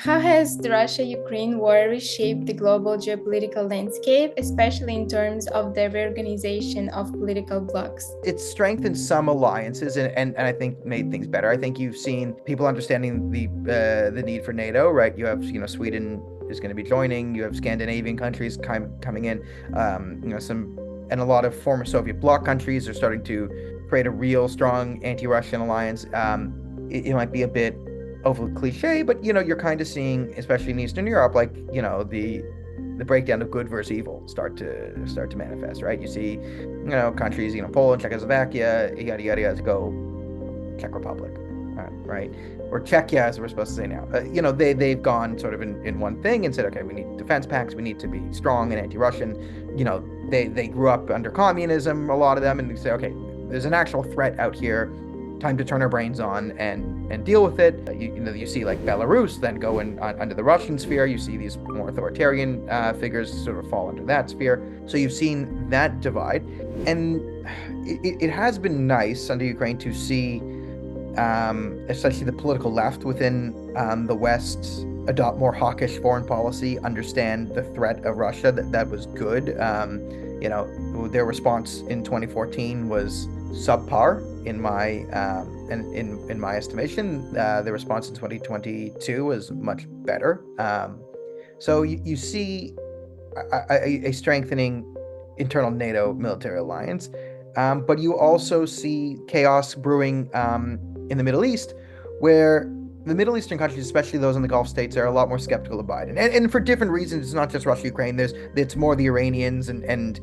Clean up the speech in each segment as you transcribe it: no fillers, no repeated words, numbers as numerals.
How has the Russia-Ukraine war reshaped the global geopolitical landscape, especially in terms of the reorganization of political blocs? It's strengthened some alliances and I think made things better. I think you've seen people understanding the need for NATO, right? You have Sweden is going to be joining. You have Scandinavian countries coming in. Some and a lot of former Soviet bloc countries are starting to create a real strong anti-Russian alliance. It might be a bit overly cliche, but you're kind of seeing, especially in Eastern Europe, like the breakdown of good versus evil start to manifest, right? You see, countries, Poland, Czechoslovakia, yada yada yada, to go Czech Republic, right? Or Czechia, as we're supposed to say now. They've gone sort of in one thing and said, okay, we need defense pacts, we need to be strong and anti-Russian. They grew up under communism, a lot of them, and they say, okay, there's an actual threat out here. Time to turn our brains on and deal with it. You see like Belarus then go under the Russian sphere. You see these more authoritarian figures sort of fall under that sphere. So you've seen that divide, and it has been nice under Ukraine to see, especially the political left within the West, adopt more hawkish foreign policy, understand the threat of Russia. That was good. Their response in 2014 was subpar in my in my estimation. The response in 2022 was much better. So you see a strengthening internal NATO military alliance, but you also see chaos brewing in the Middle East, where the Middle Eastern countries, especially those in the Gulf states, are a lot more skeptical of Biden, and for different reasons. It's not just Russia, Ukraine. It's more the Iranians and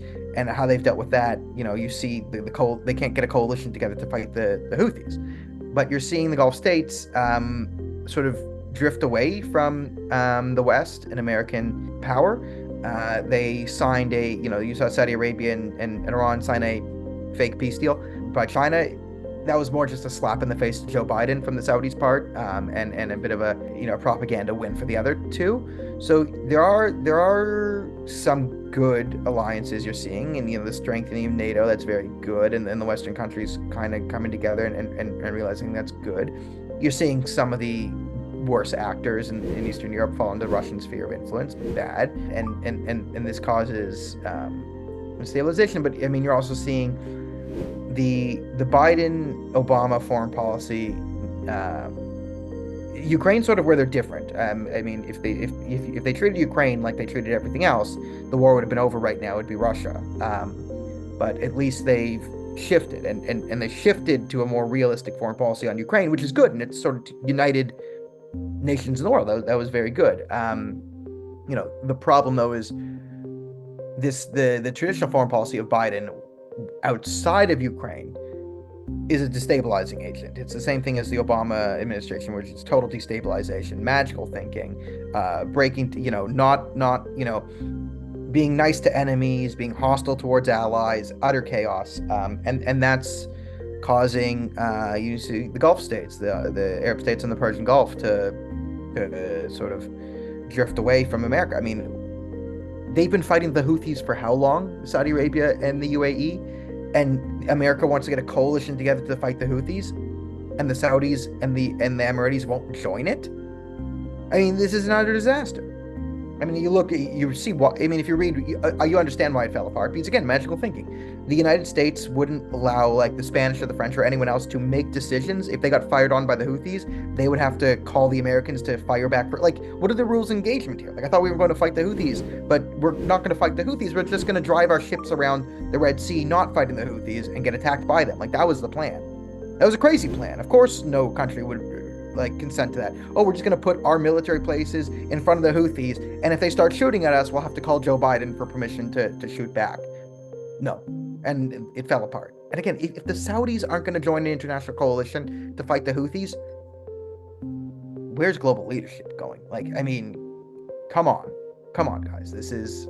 how they've dealt with that. You see they can't get a coalition together to fight the Houthis, but you're seeing the Gulf states sort of drift away from the West and American power. They signed you saw Saudi Arabia and Iran sign a fake peace deal by China. That was more just a slap in the face to Joe Biden from the Saudis' part, and a bit of a propaganda win for the other two. So there are some good alliances you're seeing, and the strengthening of NATO, that's very good, and the Western countries kind of coming together and realizing that's good. You're seeing some of the worst actors in Eastern Europe fall into the Russian sphere of influence, bad, and this causes stabilization. But I mean, you're also seeing the Biden-Obama foreign policy, Ukraine sort of where they're different. I mean, if they treated Ukraine like they treated everything else, the war would have been over right now. It'd be Russia. But at least they've shifted, and they shifted to a more realistic foreign policy on Ukraine, which is good, and it's sort of united nations in the world. That was very good. The problem though is the traditional foreign policy of Biden outside of Ukraine is a destabilizing agent. It's the same thing as the Obama administration, which is total destabilization, magical thinking, breaking, not being nice to enemies, being hostile towards allies, utter chaos, and that's causing you see the Gulf states, the Arab states in the Persian Gulf to sort of drift away from America. I mean, they've been fighting the Houthis for how long? Saudi Arabia and the UAE, and America wants to get a coalition together to fight the Houthis, and the Saudis and the Emiratis won't join it. I mean, this is another disaster. I mean, you see what I mean. If you read, you understand why it fell apart. Because again, magical thinking. The United States wouldn't allow like the Spanish or the French or anyone else to make decisions. If they got fired on by the Houthis, they would have to call the Americans to fire back. For like, what are the rules of engagement here? Like, I thought we were going to fight the Houthis, but we're not going to fight the Houthis. We're just going to drive our ships around the Red Sea, not fighting the Houthis, and get attacked by them. Like, that was the plan. That was a crazy plan. Of course, no country would like consent to that. Oh, we're just going to put our military places in front of the Houthis, and if they start shooting at us, we'll have to call Joe Biden for permission to shoot back. No. And it fell apart. And again, if the Saudis aren't going to join the international coalition to fight the Houthis, where's global leadership going? Like, I mean, come on, guys. This is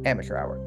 amateur hour.